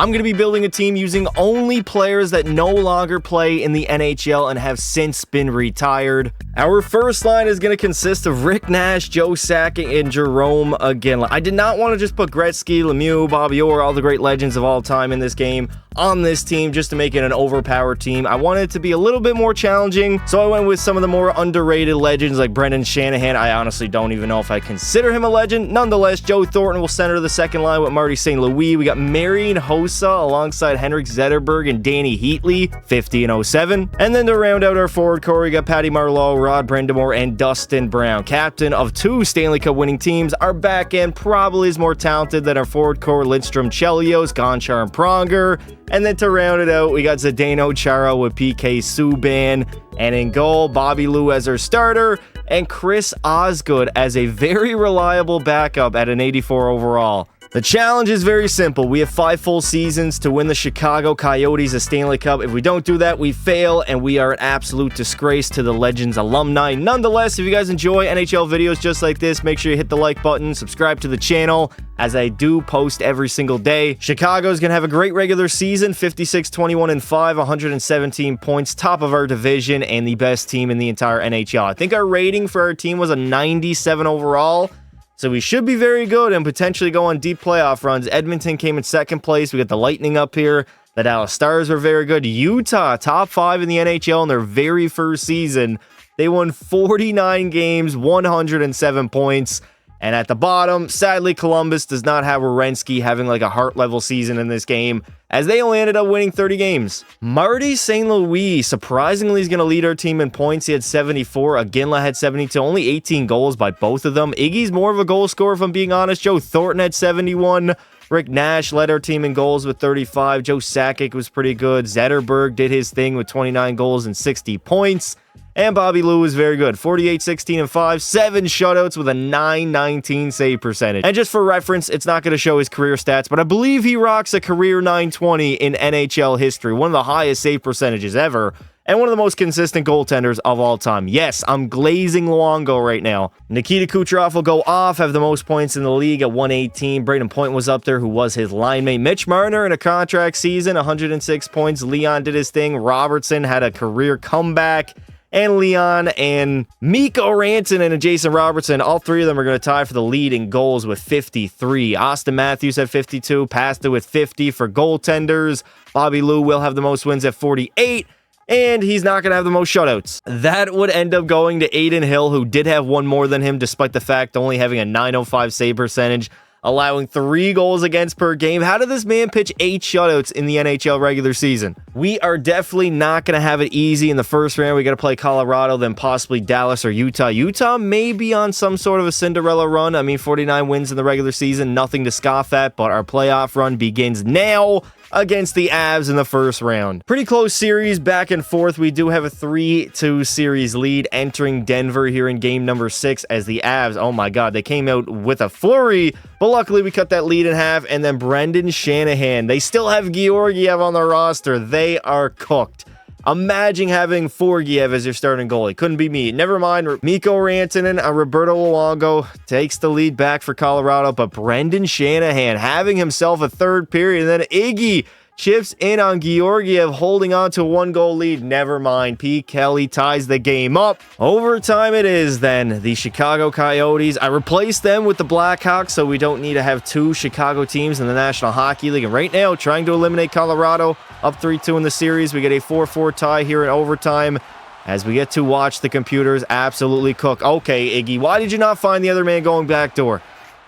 I'm going to be building a team using only players that no longer play in the NHL and have since been retired. Our first line is going to consist of Rick Nash, Joe Sakic, and Jerome Iginla. I did not want to just put Gretzky, Lemieux, Bobby Orr, all the great legends of all time in this game on this team just to make it an overpowered team. I wanted it to be a little bit more challenging, so I went with some of the more underrated legends like Brendan Shanahan. I honestly don't even know if I consider him a legend. Nonetheless, Joe Thornton will center the second line with Marty St. Louis. We got Marian Hossa alongside Henrik Zetterberg and Danny Heatley, 50 and 07. And then to round out our forward core, we got Patty Marleau, Rod Brindamore, and Dustin Brown. Captain of 2 Stanley Cup winning teams. Our back end probably is more talented than our forward core, Lindstrom, Chelios, Gonchar, and Pronger. And then to round it out, we got Zdeno Chara with PK Subban. And in goal, Bobby Lou as our starter, and Chris Osgood as a very reliable backup at an 84 overall. The challenge is very simple. We have 5 full seasons to win the Chicago Coyotes a Stanley Cup. If we don't do that, we fail, and we are an absolute disgrace to the Legends alumni. Nonetheless, if you guys enjoy NHL videos just like this, make sure you hit the like button, subscribe to the channel, as I do post every single day. Chicago's going to have a great regular season, 56-21-5, 117 points, top of our division, and the best team in the entire NHL. I think our rating for our team was a 97 overall. So we should be very good and potentially go on deep playoff runs. Edmonton came in second place. We got the Lightning up here. The Dallas Stars were very good. Utah, top 5 in the NHL in their very first season. They won 49 games, 107 points. And at the bottom, sadly, Columbus does not have Werenski having like a heart-level season in this game, as they only ended up winning 30 games. Marty St. Louis, surprisingly, is going to lead our team in points. He had 74. Iginla had 72. Only 18 goals by both of them. Iggy's more of a goal scorer, if I'm being honest. Joe Thornton had 71. Rick Nash led our team in goals with 35. Joe Sakic was pretty good. Zetterberg did his thing with 29 goals and 60 points. And Bobby Lou was very good. 48, 16, and 5. 7 shutouts with a 919 save percentage. And just for reference, it's not going to show his career stats, but I believe he rocks a career 920 in NHL history. One of the highest save percentages ever. And one of the most consistent goaltenders of all time. Yes, I'm glazing Luongo right now. Nikita Kucherov will go off, have the most points in the league at 118. Braden Point was up there, who was his line mate. Mitch Marner in a contract season, 106 points. Leon did his thing. Robertson had a career comeback. And Leon and Mikko Rantanen and Jason Robertson, all 3 of them are going to tie for the lead in goals with 53. Austin Matthews had 52, Pasta with 50 for goaltenders. Bobby Lou will have the most wins at 48. And he's not going to have the most shutouts. That would end up going to Aiden Hill, who did have 1 more than him, despite the fact only having a 905 save percentage, allowing 3 goals against per game. How did this man pitch 8 shutouts in the NHL regular season? We are definitely not going to have it easy in the first round. We got to play Colorado, then possibly Dallas or Utah. Utah may be on some sort of a Cinderella run. I mean, 49 wins in the regular season, nothing to scoff at, but our playoff run begins now against the Avs in the first round. Pretty close series, back and forth. We do have a 3-2 series lead entering Denver here in game number 6 as the Avs, oh my god, they came out with a flurry, but luckily we cut that lead in half. And then Brendan Shanahan, they still have Georgiev on the roster. They are cooked. Imagine having Forgiev as your starting goalie. Couldn't be me. Never mind. Mikko Rantanen and Roberto Luongo takes the lead back for Colorado, but Brendan Shanahan having himself a third period, and then Iggy chips in on Georgiev, holding on to a 1-goal lead. Never mind. Pete Kelly ties the game up. Overtime it is then. The Chicago Coyotes. I replaced them with the Blackhawks, so we don't need to have 2 Chicago teams in the National Hockey League. And right now, trying to eliminate Colorado, up 3-2 in the series. We get a 4-4 tie here in overtime as we get to watch the computers absolutely cook. Okay, Iggy, why did you not find the other man going backdoor?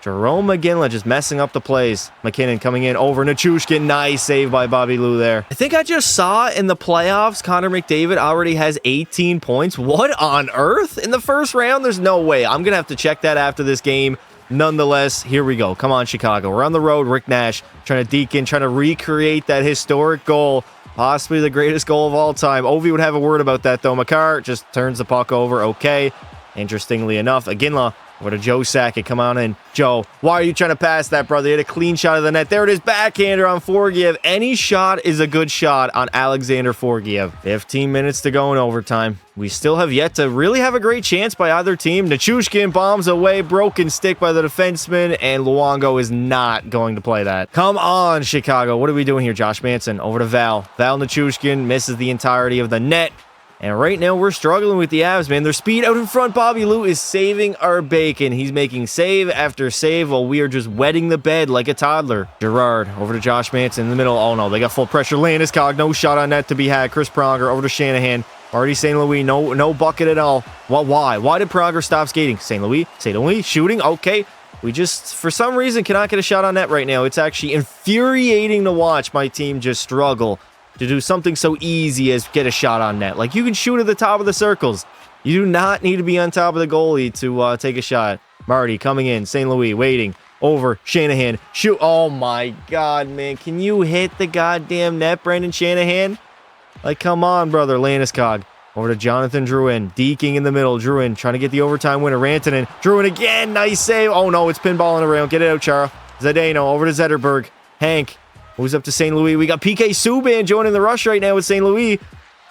Jerome Iginla just messing up the plays. McKinnon coming in over Nichushkin. Nice save by Bobby Lou there. I think I just saw in the playoffs, Connor McDavid already has 18 points. What on earth? In the first round? There's no way. I'm going to have to check that after this game. Nonetheless, here we go. Come on, Chicago. We're on the road. Rick Nash trying to deke in, trying to recreate that historic goal. Possibly the greatest goal of all time. Ovi would have a word about that, though. Makar just turns the puck over. Okay. Interestingly enough, Iginla What a Joe Sakic. Come on in. Joe, why are you trying to pass that, brother? You had a clean shot of the net. There it is. Backhander on Forgiev. Any shot is a good shot on Alexander Forgiev. 15 minutes to go in overtime. We still have yet to really have a great chance by either team. Nichushkin bombs away. Broken stick by the defenseman. And Luongo is not going to play that. Come on, Chicago. What are we doing here? Josh Manson over to Val. Val Nichushkin misses the entirety of the net. And right now, we're struggling with the Avs, man. Their speed out in front. Bobby Lou is saving our bacon. He's making save after save while we are just wetting the bed like a toddler. Gerard over to Josh Manson in the middle. Oh, no. They got full pressure. Landeskog, no shot on net to be had. Chris Pronger over to Shanahan. Marty St. Louis, no bucket at all. Well, why? Why did Pronger stop skating? St. Louis shooting. Okay. We just, for some reason, cannot get a shot on net right now. It's actually infuriating to watch my team just struggle to do something so easy as get a shot on net. Like, you can shoot at the top of the circles. You do not need to be on top of the goalie to take a shot. Marty coming in. St. Louis waiting. Over. Shanahan. Shoot. Oh, my God, man. Can you hit the goddamn net, Brendan Shanahan? Like, come on, brother. Landeskog. Over to Jonathan Drouin. Deking in the middle. Drouin trying to get the overtime winner. Rantanen. Drouin again. Nice save. Oh, no. It's pinballing around. Get it out, Chara. Zdeno over to Zetterberg. Hank. Moves up to St. Louis. We got PK Subban joining the rush right now with St. Louis.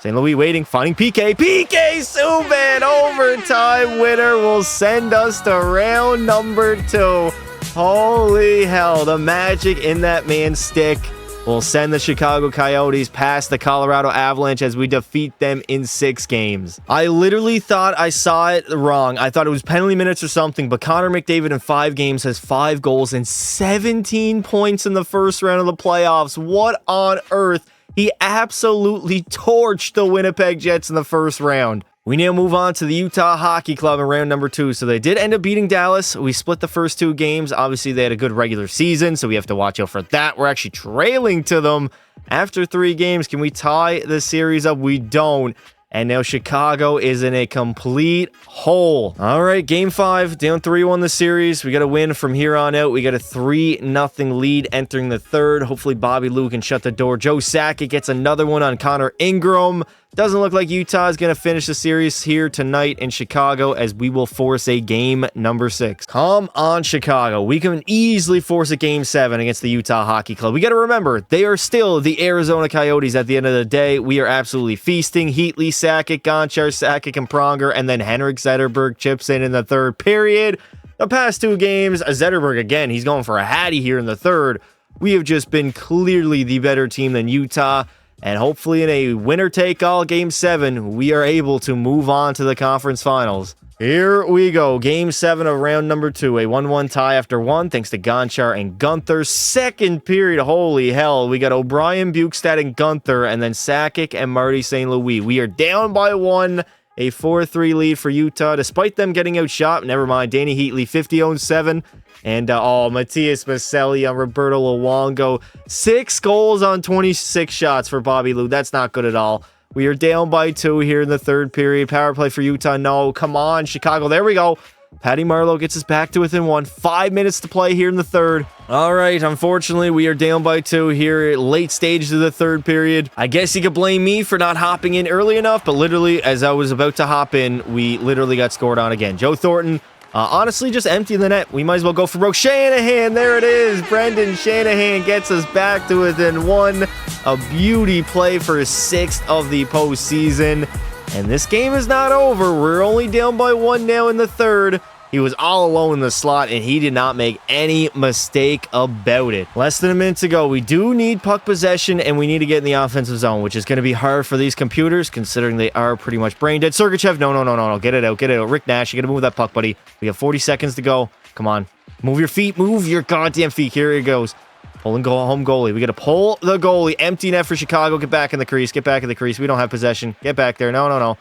St. Louis waiting, finding PK. PK Subban, overtime winner, will send us to round number 2. Holy hell, the magic in that man's stick will send the Chicago Coyotes past the Colorado Avalanche as we defeat them in 6 games. I literally thought I saw it wrong. I thought it was penalty minutes or something, but Connor McDavid in 5 games has 5 goals and 17 points in the first round of the playoffs. What on earth? He absolutely torched the Winnipeg Jets in the first round. We now move on to the Utah Hockey Club in round number 2. So they did end up beating Dallas. We split the first 2 games. Obviously, they had a good regular season, so we have to watch out for that. We're actually trailing to them after 3 games. Can we tie the series up? We don't. And now Chicago is in a complete hole. All right, game 5, down 3-1 the series. We got to win from here on out. We got a 3-0 lead entering the third. Hopefully, Bobby Lou can shut the door. Joe Sakic gets another one on Connor Ingram. Doesn't look like Utah is going to finish the series here tonight in Chicago as we will force a game number 6. Come on, Chicago. We can easily force a game 7 against the Utah Hockey Club. We got to remember, they are still the Arizona Coyotes at the end of the day. We are absolutely feasting. Heatley, Sakic, Gonchar, Sakic, and Pronger, and then Henrik Zetterberg chips in the third period. The past 2 games, Zetterberg again, he's going for a hattie here in the third. We have just been clearly the better team than Utah. And hopefully in a winner-take-all Game 7, we are able to move on to the conference finals. Here we go. Game 7 of round number 2. A 1-1 tie after 1, thanks to Gonchar and Gunther. Second period, holy hell. We got O'Brien, Bukestad, and Gunther, and then Sakic and Marty St. Louis. We are down by 1. A 4-3 lead for Utah, despite them getting outshot. Never mind. Danny Heatley, 50-7. And, Matthias Maselli on Roberto Luongo. 6 goals on 26 shots for Bobby Lou. That's not good at all. We are down by 2 here in the third period. Power play for Utah. No, come on, Chicago. There we go. Patty Marleau gets us back to within 1. 5 minutes to play here in the third. All right, unfortunately, we are down by 2 here at late stages of the third period. I guess you could blame me for not hopping in early enough, but literally, as I was about to hop in, we literally got scored on again. Joe Thornton, honestly, just empty the net. We might as well go for broke. Shanahan, there it is. Brendan Shanahan gets us back to within 1. A beauty play for his 6th of the postseason. And this game is not over. We're only down by 1 now in the third. He was all alone in the slot, and he did not make any mistake about it. Less than a minute to go. We do need puck possession, and we need to get in the offensive zone, which is going to be hard for these computers, considering they are pretty much brain dead. Sergachev, no. Get it out. Rick Nash, you got to move that puck, buddy. We have 40 seconds to go. Come on. Move your feet. Move your goddamn feet. Here it goes. Pulling home goalie. We got to pull the goalie. Empty net for Chicago. Get back in the crease. We don't have possession. Get back there. No.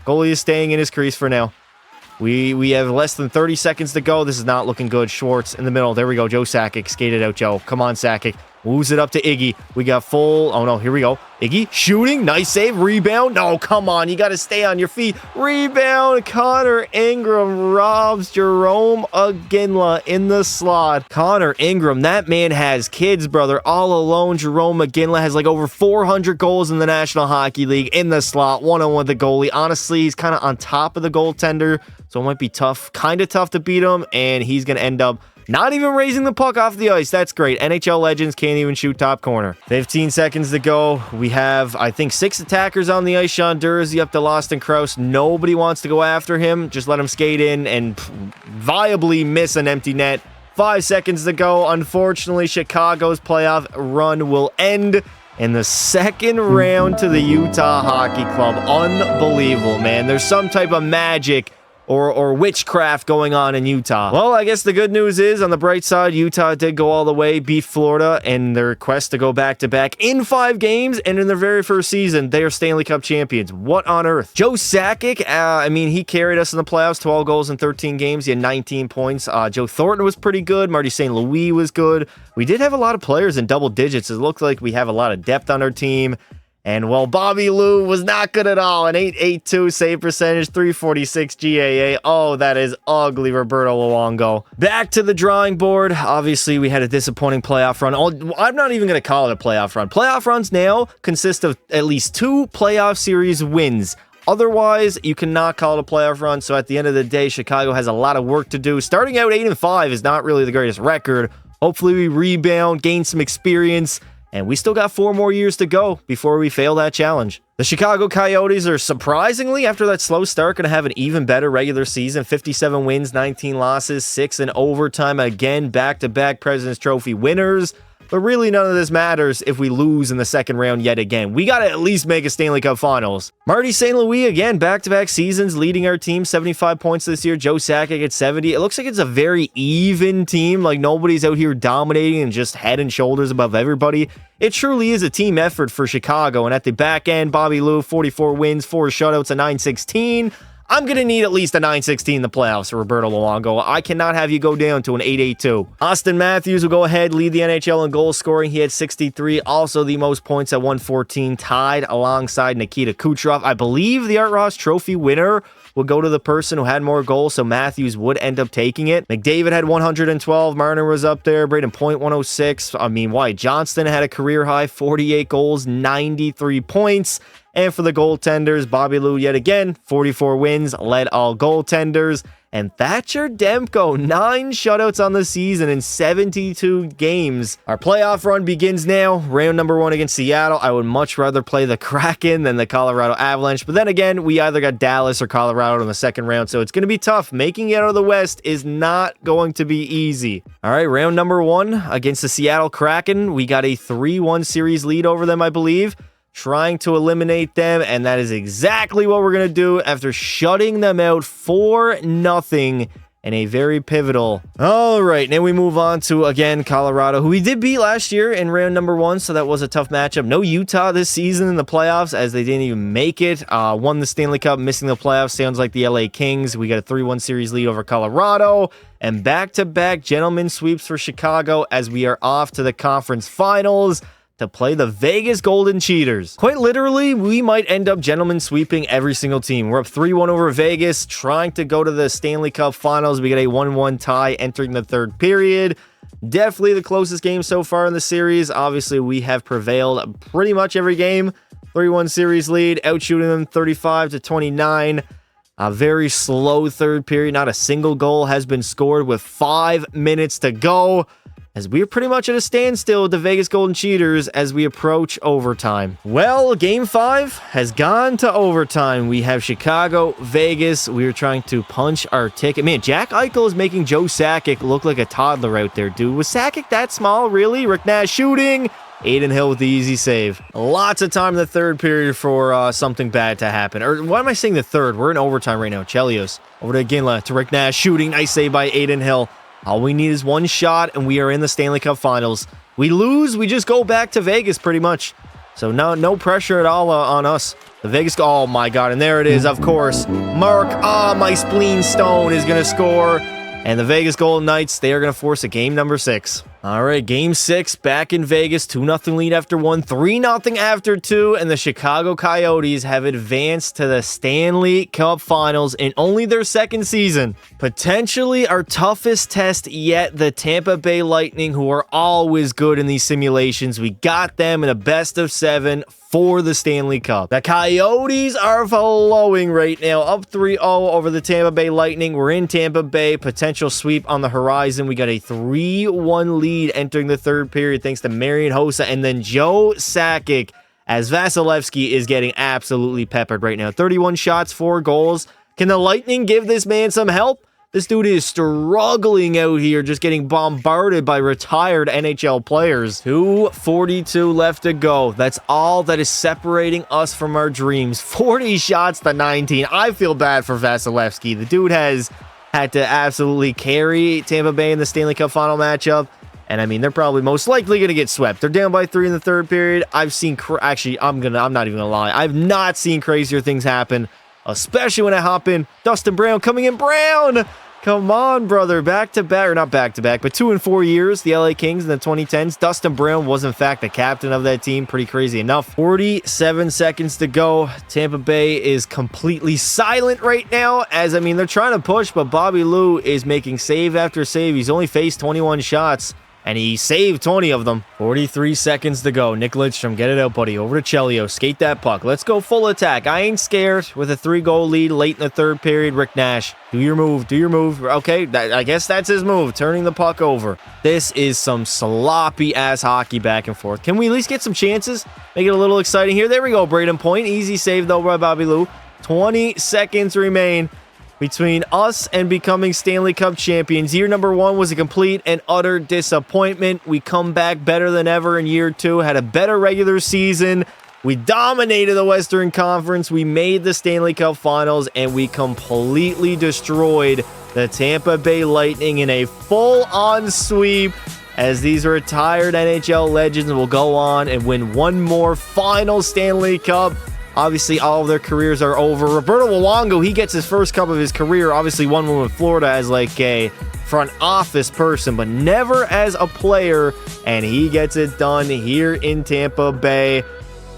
Goalie is staying in his crease for now. We have less than 30 seconds to go. This is not looking good. Schwartz in the middle. There we go. Joe Sakic. Skated out, Joe. Come on, Sakic. Moves it up to Iggy. We got full. Oh, no. Here we go. Iggy shooting. Nice save. Rebound. No, come on. You got to stay on your feet. Rebound. Connor Ingram robs Jarome Iginla in the slot. Connor Ingram, that man has kids, brother. All alone, Jarome Iginla has like over 400 goals in the National Hockey League in the slot. 1-on-1 with the goalie. Honestly, he's kind of on top of the goaltender, so it might be tough. Kind of tough to beat him, and he's going to end up not even raising the puck off the ice. That's great. NHL legends can't even shoot top corner. 15 seconds to go. We have, I think, 6 attackers on the ice. Sean Dursey up to Lawson Krause. Nobody wants to go after him. Just let him skate in and viably miss an empty net. 5 seconds to go. Unfortunately, Chicago's playoff run will end in the second round to the Utah Hockey Club. Unbelievable, man. There's some type of magic or witchcraft going on in Utah. Well, I guess the good news is, on the bright side, Utah did go all the way, beat Florida, and their quest to go back-to-back in 5 games, and in their very first season, they are Stanley Cup champions. What on earth? Joe Sakic, I mean, he carried us in the playoffs, 12 goals in 13 games. He had 19 points. Joe Thornton was pretty good. Marty St. Louis was good. We did have a lot of players in double digits. It looked like we have a lot of depth on our team. And, well, Bobby Lou was not good at all. An .882 save percentage, .346 GAA. Oh, that is ugly, Roberto Luongo. Back to the drawing board. Obviously, we had a disappointing playoff run. I'm not even going to call it a playoff run. Playoff runs now consist of at least 2 playoff series wins. Otherwise, you cannot call it a playoff run. So, at the end of the day, Chicago has a lot of work to do. Starting out 8-5 is not really the greatest record. Hopefully, we rebound, gain some experience. And we still got 4 more years to go before we fail that challenge. The Chicago Coyotes are surprisingly, after that slow start, going to have an even better regular season. 57 wins, 19 losses, 6 in overtime. Again, back-to-back President's Trophy winners. But really, none of this matters if we lose in the second round yet again. We got to at least make a Stanley Cup Finals. Marty St. Louis, again, back-to-back seasons, leading our team, 75 points this year. Joe Sakic at 70. It looks like it's a very even team. Like, nobody's out here dominating and just head and shoulders above everybody. It truly is a team effort for Chicago. And at the back end, Bobby Lou, 44 wins, 4 shutouts, a .916. I'm going to need at least a .916 in the playoffs, Roberto Luongo. I cannot have you go down to an .882. Austin Matthews will go ahead, lead the NHL in goal scoring. He had 63, also the most points at 114, tied alongside Nikita Kucherov. I believe the Art Ross Trophy winner will go to the person who had more goals, so Matthews would end up taking it. McDavid had 112. Marner was up there. Braden Point, 106. I mean, Wyatt Johnston had a career high, 48 goals, 93 points. And for the goaltenders, Bobby Lou yet again, 44 wins, led all goaltenders. And Thatcher Demko, 9 shutouts on the season in 72 games. Our playoff run begins now. Round number 1 against Seattle. I would much rather play the Kraken than the Colorado Avalanche. But then again, we either got Dallas or Colorado in the second round, so it's going to be tough. Making it out of the West is not going to be easy. All right, round number 1 against the Seattle Kraken. We got a 3-1 series lead over them, I believe. Trying to eliminate them, and that is exactly what we're going to do after shutting them out 4-0 in a very pivotal. All right, now we move on to, again, Colorado, who we did beat last year in round number 1, so that was a tough matchup. No Utah this season in the playoffs, as they didn't even make it. Won the Stanley Cup, missing the playoffs. Sounds like the LA Kings. We got a 3-1 series lead over Colorado, and back-to-back gentlemen sweeps for Chicago as we are off to the conference finals to play the Vegas Golden Cheaters. Quite literally, we might end up gentlemen sweeping every single team. We're up 3-1 over Vegas, trying to go to the Stanley Cup Finals. We got a 1-1 tie entering the third period. Definitely the closest game so far in the series. Obviously, we have prevailed pretty much every game. 3-1 series lead, outshooting them 35-29. A very slow third period. Not a single goal has been scored with 5 minutes to go, as we are pretty much at a standstill with the Vegas Golden Cheaters as we approach overtime. Well, Game 5 has gone to overtime. We have Chicago, Vegas. We are trying to punch our ticket. Man, Jack Eichel is making Joe Sakic look like a toddler out there, dude. Was Sakic that small, really? Rick Nash shooting. Aiden Hill with the easy save. Lots of time in the third period for something bad to happen. Or why am I saying the third? We're in overtime right now. Chelios over to Iginla, to Rick Nash shooting. Nice save by Aiden Hill. All we need is one shot, and we are in the Stanley Cup Finals. We lose, we just go back to Vegas pretty much. So no pressure at all on us. The Vegas, oh my God, and there it is, of course. Mark, my spleen stone is going to score. And the Vegas Golden Knights, they are going to force a game number 6. All right, game 6 back in Vegas. 2-0 lead after 1, 3-0 after 2, and the Chicago Coyotes have advanced to the Stanley Cup Finals in only their second season. Potentially our toughest test yet, the Tampa Bay Lightning, who are always good in these simulations. We got them in a best of 7 for the Stanley Cup. The Coyotes are flowing right now, up 3-0 over the Tampa Bay Lightning. We're in Tampa Bay, potential sweep on the horizon. We got a 3-1 lead entering the third period thanks to Marian Hossa and then Joe Sakic, as Vasilevsky is getting absolutely peppered right now. 31 shots, 4 goals. Can the Lightning give this man some help? This dude is struggling out here, just getting bombarded by retired NHL players. 2:42 left to go. That's all that is separating us from our dreams. 40 shots to 19. I feel bad for Vasilevsky. The dude has had to absolutely carry Tampa Bay in the Stanley Cup final matchup. And I mean, they're probably most likely going to get swept. They're down by 3 in the third period. I've seen, actually, I'm not even going to lie. I've not seen crazier things happen, especially when I hop in. Dustin Brown coming in. Brown! Come on, brother. Back-to-back, or not back-to-back, but 2 in 4 years, the LA Kings in the 2010s. Dustin Brown was, in fact, the captain of that team. Pretty crazy enough. 47 seconds to go. Tampa Bay is completely silent right now, as, I mean, they're trying to push, but Bobby Lou is making save after save. He's only faced 21 shots, and he saved 20 of them. 43 seconds to go. Nick Lidstrom, get it out, buddy. Over to Chelio. Skate that puck. Let's go full attack. I ain't scared. With a 3-goal lead late in the third period, Rick Nash, do your move. Do your move. Okay, I guess that's his move. Turning the puck over. This is some sloppy-ass hockey back and forth. Can we at least get some chances? Make it a little exciting here. There we go, Braden Point. Easy save, though, by Bobby Lou. 20 seconds remain between us and becoming Stanley Cup champions. Year number 1 was a complete and utter disappointment. We come back better than ever in year 2, had a better regular season. We dominated the Western Conference. We made the Stanley Cup Finals, and we completely destroyed the Tampa Bay Lightning in a full-on sweep, as these retired NHL legends will go on and win one more final Stanley Cup. Obviously, all of their careers are over. Roberto Luongo, he gets his first cup of his career. Obviously, won one with Florida as like a front office person, but never as a player. And he gets it done here in Tampa Bay.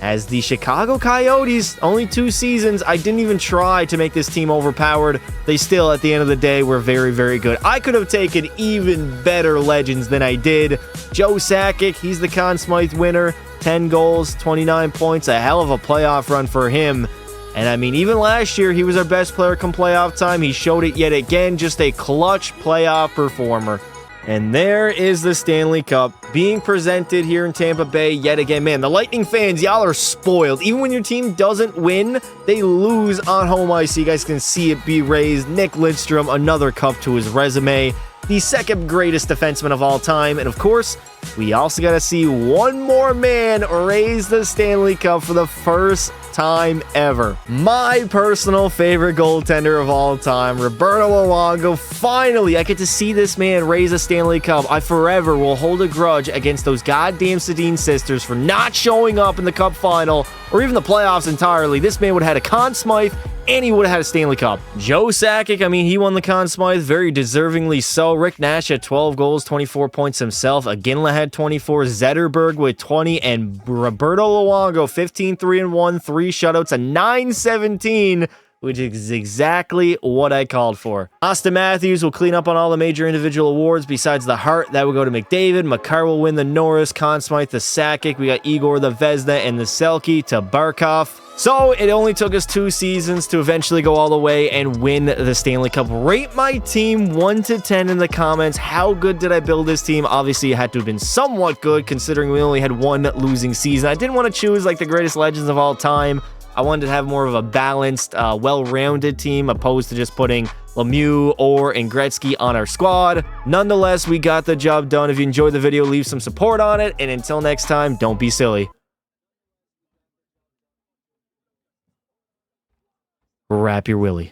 As the Chicago Coyotes, only 2 seasons. I didn't even try to make this team overpowered. They still, at the end of the day, were very, very good. I could have taken even better legends than I did. Joe Sakic, he's the Conn Smythe winner. 10 goals, 29 points, a hell of a playoff run for him. And I mean, even last year, he was our best player come playoff time. He showed it yet again, just a clutch playoff performer. And there is the Stanley Cup being presented here in Tampa Bay yet again. Man, the Lightning fans, y'all are spoiled. Even when your team doesn't win, they lose on home ice. So you guys can see it be raised. Nick Lidstrom, another cup to his resume. The second greatest defenseman of all time. And of course, we also got to see one more man raise the Stanley Cup for the first time ever. My personal favorite goaltender of all time, Roberto Luongo. Finally, I get to see this man raise a Stanley Cup. I forever will hold a grudge against those goddamn Sedin sisters for not showing up in the Cup final or even the playoffs entirely. This man would have had a Conn Smythe, and he would have had a Stanley Cup. Joe Sakic, I mean, he won the Conn Smythe, very deservingly so. Rick Nash had 12 goals, 24 points himself. Iginla had 24, Zetterberg with 20, and Roberto Luongo, 15, 3-1, 3 shutouts, a 9-17, which is exactly what I called for. Austin Matthews will clean up on all the major individual awards besides the Hart. That will go to McDavid. Makar will win the Norris, Conn Smythe, the Sakic. We got Igor, the Vezina, and the Selke to Barkov. So it only took us 2 seasons to eventually go all the way and win the Stanley Cup. Rate my team 1 to 10 in the comments. How good did I build this team? Obviously, it had to have been somewhat good considering we only had 1 losing season. I didn't want to choose like the greatest legends of all time. I wanted to have more of a balanced, well-rounded team opposed to just putting Lemieux, Orr, and Gretzky on our squad. Nonetheless, we got the job done. If you enjoyed the video, leave some support on it. And until next time, don't be silly. Wrap your willy.